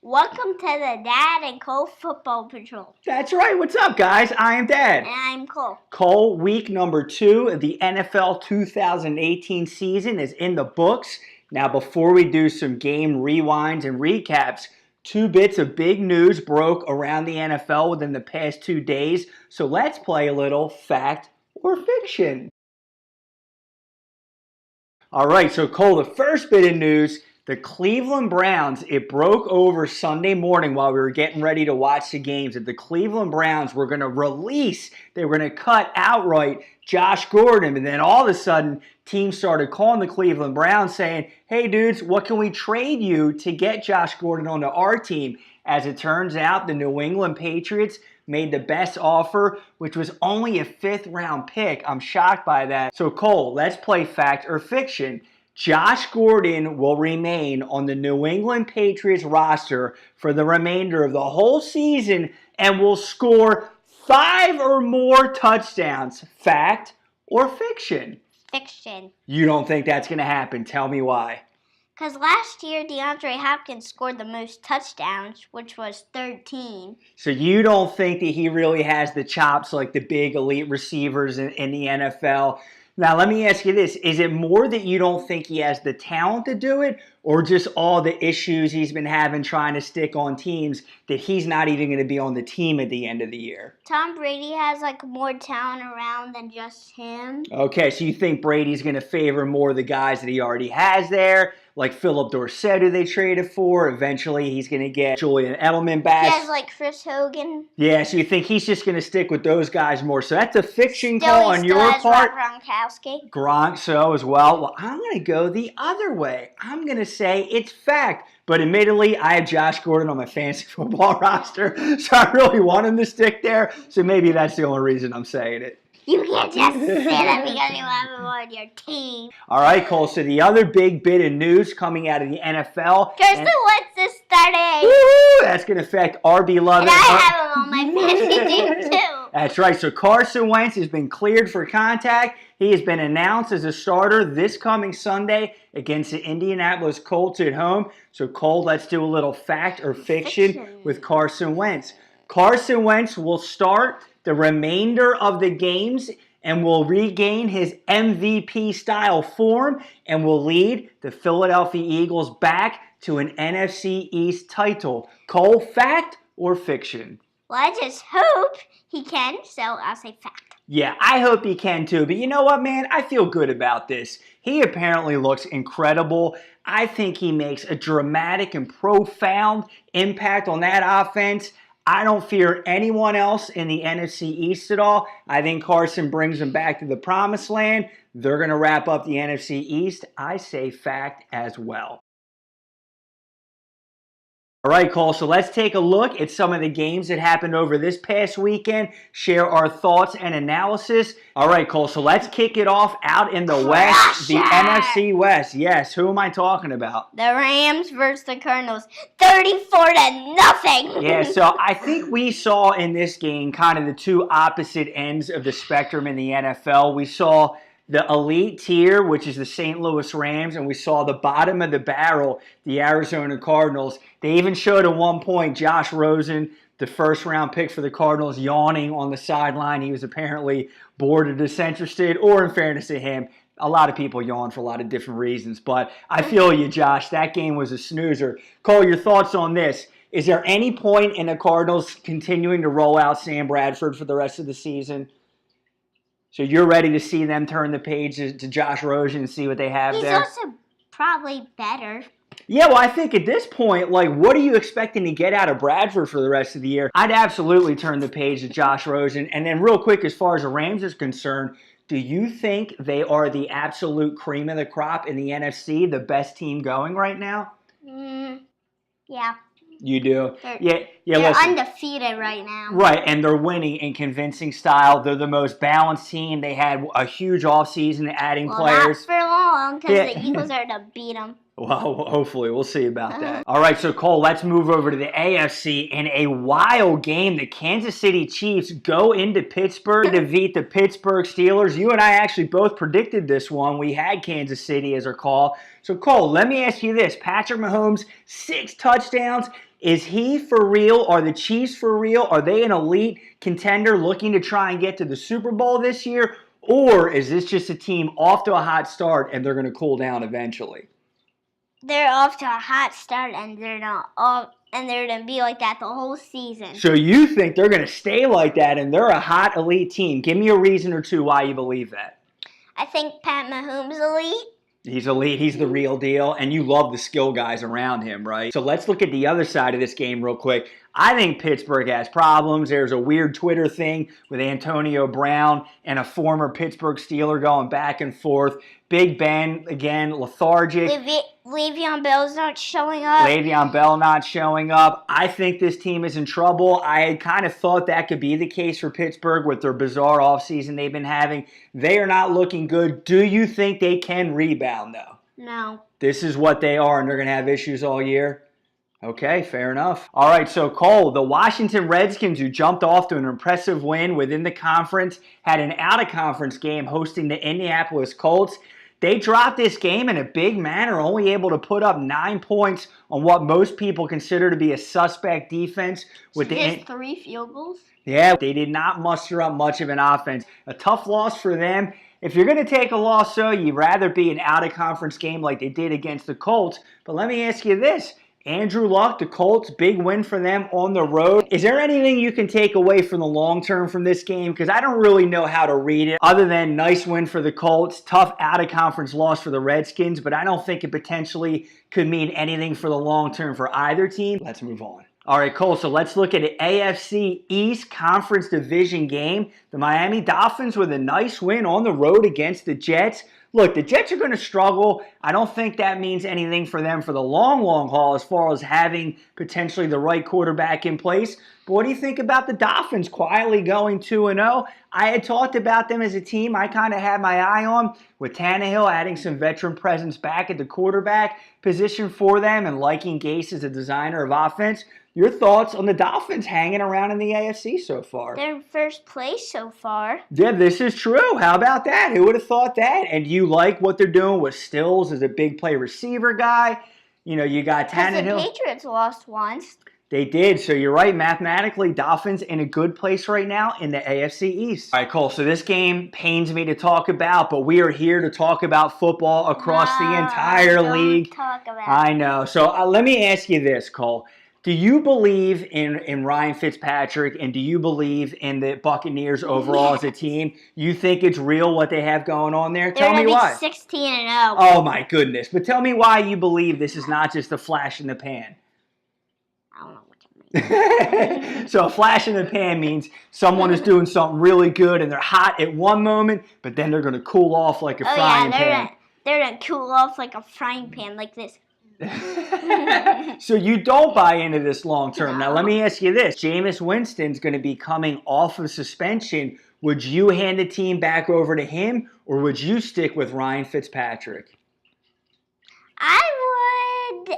Welcome to the Dad and Cole Football Patrol. That's right. What's up, guys? I am Dad. And I'm Cole. Cole, week number 2 of the NFL 2018 season is in the books. Now, before we do some game rewinds and recaps, 2 bits of big news broke around the NFL within the past 2 days. So let's play a little fact or fiction. All right, so Cole, the first bit of news, the Cleveland Browns, it broke over Sunday morning while we were getting ready to watch the games that the Cleveland Browns were going to they were going to cut outright Josh Gordon. And then all of a sudden, teams started calling the Cleveland Browns saying, hey dudes, what can we trade you to get Josh Gordon onto our team? As it turns out, the New England Patriots made the best offer, which was only a 5th-round pick. I'm shocked by that. So Cole, let's play fact or fiction. Josh Gordon will remain on the New England Patriots roster for the remainder of the whole season and will score 5 or more touchdowns. Fact or fiction? Fiction. You don't think that's going to happen. Tell me why. Because last year, DeAndre Hopkins scored the most touchdowns, which was 13. So you don't think that he really has the chops like the big elite receivers in the NFL? Now, let me ask you this. Is it more that you don't think he has the talent to do it, or just all the issues he's been having trying to stick on teams that he's not even going to be on the team at the end of the year? Tom Brady has more talent around than just him. Okay, so you think Brady's going to favor more of the guys that he already has there, like Philip Dorsett, who they traded for. Eventually, he's going to get Julian Edelman back. He has Chris Hogan. Yeah, so you think he's just going to stick with those guys more. So that's a fiction call on your part. Gronkowski. Gronk, so as well. Well, I'm going to go the other way. I'm going to say it's fact. But admittedly, I have Josh Gordon on my fantasy football roster, so I really want him to stick there. So maybe that's the only reason I'm saying it. You can't just say that because you have him on your team. All right, Cole. So the other big bit of news coming out of the NFL. Carson Wentz is starting. Woo! That's going to affect our beloved. And I have him on my fantasy team too. That's right. So Carson Wentz has been cleared for contact. He has been announced as a starter this coming Sunday against the Indianapolis Colts at home. So Cole, let's do a little fact or fiction with Carson Wentz. Carson Wentz will start the remainder of the games and will regain his MVP-style form and will lead the Philadelphia Eagles back to an NFC East title. Cole, fact or fiction? Well, I just hope he can, so I'll say fact. Yeah, I hope he can too. But you know what, man? I feel good about this. He apparently looks incredible. I think he makes a dramatic and profound impact on that offense. I don't fear anyone else in the NFC East at all. I think Carson brings them back to the promised land. They're going to wrap up the NFC East. I say fact as well. All right, Cole, so let's take a look at some of the games that happened over this past weekend, share our thoughts and analysis. All right, Cole, so let's kick it off out in the West, the NFC West. Yes, who am I talking about? The Rams versus the Cardinals, 34-0. Yeah, so I think we saw in this game kind of the 2 opposite ends of the spectrum in the NFL. We saw the elite tier, which is the St. Louis Rams, and we saw the bottom of the barrel, the Arizona Cardinals. They even showed at one point Josh Rosen, the first-round pick for the Cardinals, yawning on the sideline. He was apparently bored or disinterested, or in fairness to him, a lot of people yawn for a lot of different reasons. But I feel you, Josh. That game was a snoozer. Cole, your thoughts on this? Is there any point in the Cardinals continuing to roll out Sam Bradford for the rest of the season? So you're ready to see them turn the page to Josh Rosen and see what they have there? He's also probably better. Yeah, well, I think at this point, what are you expecting to get out of Bradford for the rest of the year? I'd absolutely turn the page to Josh Rosen. And then real quick, as far as the Rams is concerned, do you think they are the absolute cream of the crop in the NFC, the best team going right now? Yeah. You do? They're listen. undefeated right now. Right, and they're winning in convincing style. They're the most balanced team. They had a huge offseason adding players. Not for long, because the Eagles are to beat them. Well, hopefully. We'll see about that. All right, so Cole, let's move over to the AFC. In a wild game, the Kansas City Chiefs go into Pittsburgh to beat the Pittsburgh Steelers. You and I actually both predicted this one. We had Kansas City as our call. So, Cole, let me ask you this. Patrick Mahomes, 6 touchdowns. Is he for real? Are the Chiefs for real? Are they an elite contender looking to try and get to the Super Bowl this year? Or is this just a team off to a hot start and they're going to cool down eventually? They're off to a hot start, and they're going to be like that the whole season. So you think they're going to stay like that and they're a hot elite team? Give me a reason or two why you believe that. I think Pat Mahomes elite. He's elite. He's the real deal. And you love the skill guys around him, right? So let's look at the other side of this game real quick. I think Pittsburgh has problems. There's a weird Twitter thing with Antonio Brown and a former Pittsburgh Steeler going back and forth. Big Ben, again, lethargic. Le'Veon Bell's not showing up. Le'Veon Bell not showing up. I think this team is in trouble. I had kind of thought that could be the case for Pittsburgh with their bizarre offseason they've been having. They are not looking good. Do you think they can rebound, though? No. This is what they are, and they're going to have issues all year? Okay, fair enough. All right, so Cole, the Washington Redskins, who jumped off to an impressive win within the conference, had an out-of-conference game hosting the Indianapolis Colts. They dropped this game in a big manner, only able to put up 9 points on what most people consider to be a suspect defense. With just 3 field goals? Yeah, they did not muster up much of an offense. A tough loss for them. If you're going to take a loss, so you'd rather be an out-of-conference game like they did against the Colts. But let me ask you this. Andrew Luck, the Colts, big win for them on the road. Is there anything you can take away from the long term from this game? Because I don't really know how to read it other than nice win for the Colts, tough out-of-conference loss for the Redskins, but I don't think it potentially could mean anything for the long term for either team. Let's move on. All right, Cole, so let's look at an AFC East Conference Division game. The Miami Dolphins with a nice win on the road against the Jets. Look, the Jets are going to struggle. I don't think that means anything for them for the long, long haul as far as having potentially the right quarterback in place. But what do you think about the Dolphins quietly going 2-0? I had talked about them as a team I kind of had my eye on with Tannehill adding some veteran presence back at the quarterback position for them and liking Gase as a designer of offense. Your thoughts on the Dolphins hanging around in the AFC so far? They're in first place so far. Yeah, this is true. How about that? Who would have thought that? And you like what they're doing with Stills as a big play receiver guy? You know, you got Tannehill. Because the Patriots lost once. They did. So you're right. Mathematically, Dolphins in a good place right now in the AFC East. All right, Cole. So this game pains me to talk about, but we are here to talk about football across the entire league. Talk about I know. So let me ask you this, Cole. Do you believe in Ryan Fitzpatrick, and do you believe in the Buccaneers overall as a team? You think it's real what they have going on there? Tell me why. They're going to be 16-0. Oh, my goodness. But tell me why you believe this is not just a flash in the pan. I don't know what you mean. So a flash in the pan means someone is doing something really good, and they're hot at one moment, but then they're going to cool off like a frying pan. They're going to cool off like a frying pan, like this. So you don't buy into this long term. Now let me ask you this. Jameis Winston's going to be coming off of suspension. Would you hand the team back over to him, or would you stick with Ryan Fitzpatrick? I would.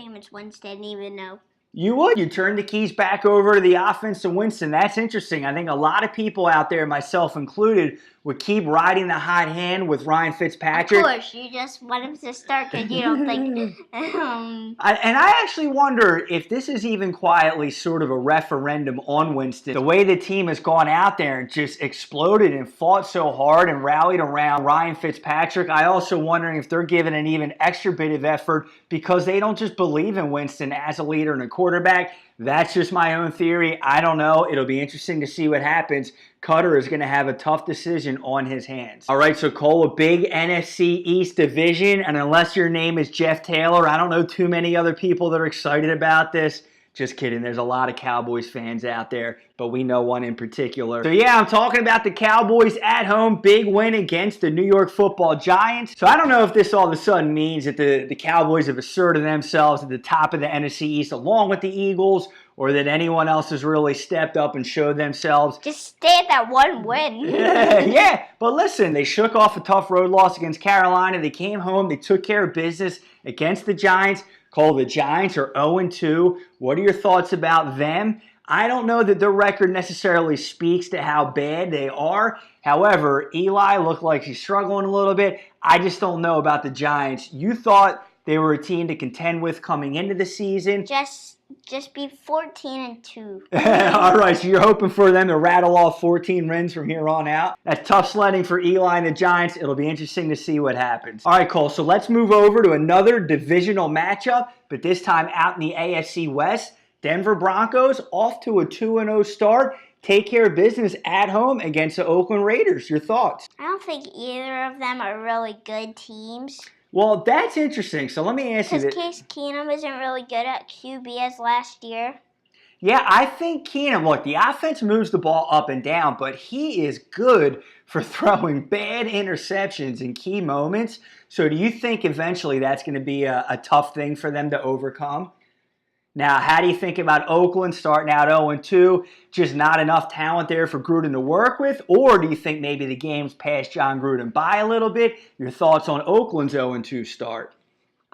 Jameis Winston didn't even know. You would. You turn the keys back over to the offense to Winston. That's interesting. I think a lot of people out there, myself included, would keep riding the hot hand with Ryan Fitzpatrick. Of course, you just want him to start because you don't think. And I actually wonder if this is even quietly sort of a referendum on Winston. The way the team has gone out there and just exploded and fought so hard and rallied around Ryan Fitzpatrick. I also wondering if they're giving an even extra bit of effort because they don't just believe in Winston as a leader and a quarterback. That's just my own theory. I don't know. It'll be interesting to see what happens. Cutter is going to have a tough decision on his hands. All right, so Cole, a big NFC East division, and unless your name is Jeff Taylor, I don't know too many other people that are excited about this. Just kidding. There's a lot of Cowboys fans out there, but we know one in particular. So yeah, I'm talking about the Cowboys at home. Big win against the New York Football Giants. So I don't know if this all of a sudden means that the Cowboys have asserted themselves at the top of the NFC East along with the Eagles, or that anyone else has really stepped up and showed themselves. Just stay at that one win. Yeah, but listen, they shook off a tough road loss against Carolina. They came home. They took care of business against the Giants. Cole, the Giants are 0-2. What are your thoughts about them? I don't know that their record necessarily speaks to how bad they are. However, Eli looked like he's struggling a little bit. I just don't know about the Giants. You thought they were a team to contend with coming into the season. Just be 14-2. All right, so you're hoping for them to rattle off 14 wins from here on out. That's tough sledding for Eli and the Giants. It'll be interesting to see what happens. All right, Cole, so let's move over to another divisional matchup, but this time out in the AFC West. Denver Broncos off to a 2-0 start. Take care of business at home against the Oakland Raiders. Your thoughts? I don't think either of them are really good teams. Well, that's interesting. So let me ask you this. Because Case Keenum isn't really good at QB as last year. Yeah, I think Keenum, look, the offense moves the ball up and down, but he is good for throwing bad interceptions in key moments. So do you think eventually that's going to be a tough thing for them to overcome? Now, how do you think about Oakland starting out 0-2? Just not enough talent there for Gruden to work with? Or do you think maybe the game's passed John Gruden by a little bit? Your thoughts on Oakland's 0-2 start?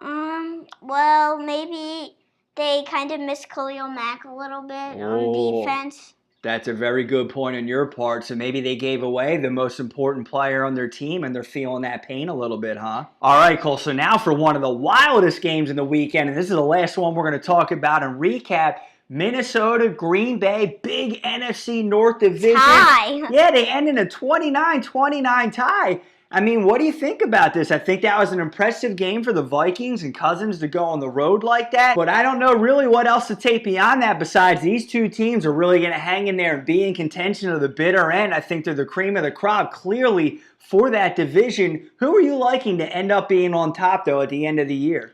Well, maybe they kind of missed Khalil Mack a little bit on defense. That's a very good point on your part. So maybe they gave away the most important player on their team and they're feeling that pain a little bit, huh? All right, Cole. So now for one of the wildest games in the weekend, and this is the last one we're going to talk about and recap. Minnesota, Green Bay, big NFC North division. Tie. Yeah, they end in a 29-29 tie. I mean, what do you think about this? I think that was an impressive game for the Vikings and Cousins to go on the road like that. But I don't know really what else to take beyond that besides these two teams are really going to hang in there and be in contention to the bitter end. I think they're the cream of the crop clearly for that division. Who are you liking to end up being on top, though, at the end of the year?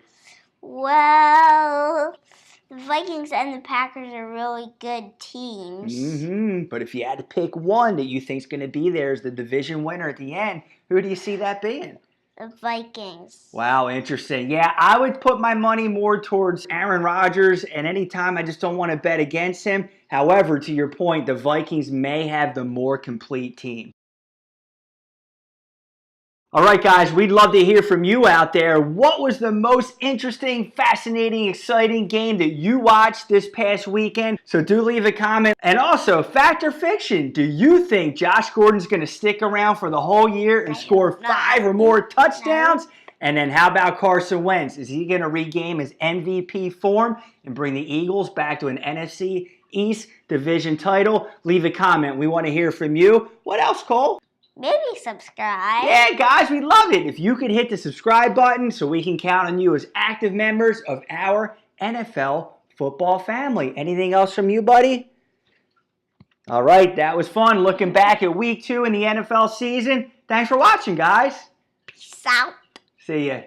Well, the Vikings and the Packers are really good teams. But if you had to pick one that you think is going to be there as the division winner at the end, who do you see that being? The Vikings. Wow, interesting. Yeah, I would put my money more towards Aaron Rodgers, and anytime I just don't want to bet against him. However, to your point, the Vikings may have the more complete team. All right, guys, we'd love to hear from you out there. What was the most interesting, fascinating, exciting game that you watched this past weekend? So do leave a comment. And also, fact or fiction, do you think Josh Gordon's going to stick around for the whole year and score 5 or more touchdowns? And then how about Carson Wentz? Is he going to regain his MVP form and bring the Eagles back to an NFC East division title? Leave a comment. We want to hear from you. What else, Cole? Maybe subscribe. Yeah, guys, we love it. If you could hit the subscribe button so we can count on you as active members of our NFL football family. Anything else from you, buddy? All right, that was fun looking back at week 2 in the NFL season. Thanks for watching, guys. Peace out. See ya.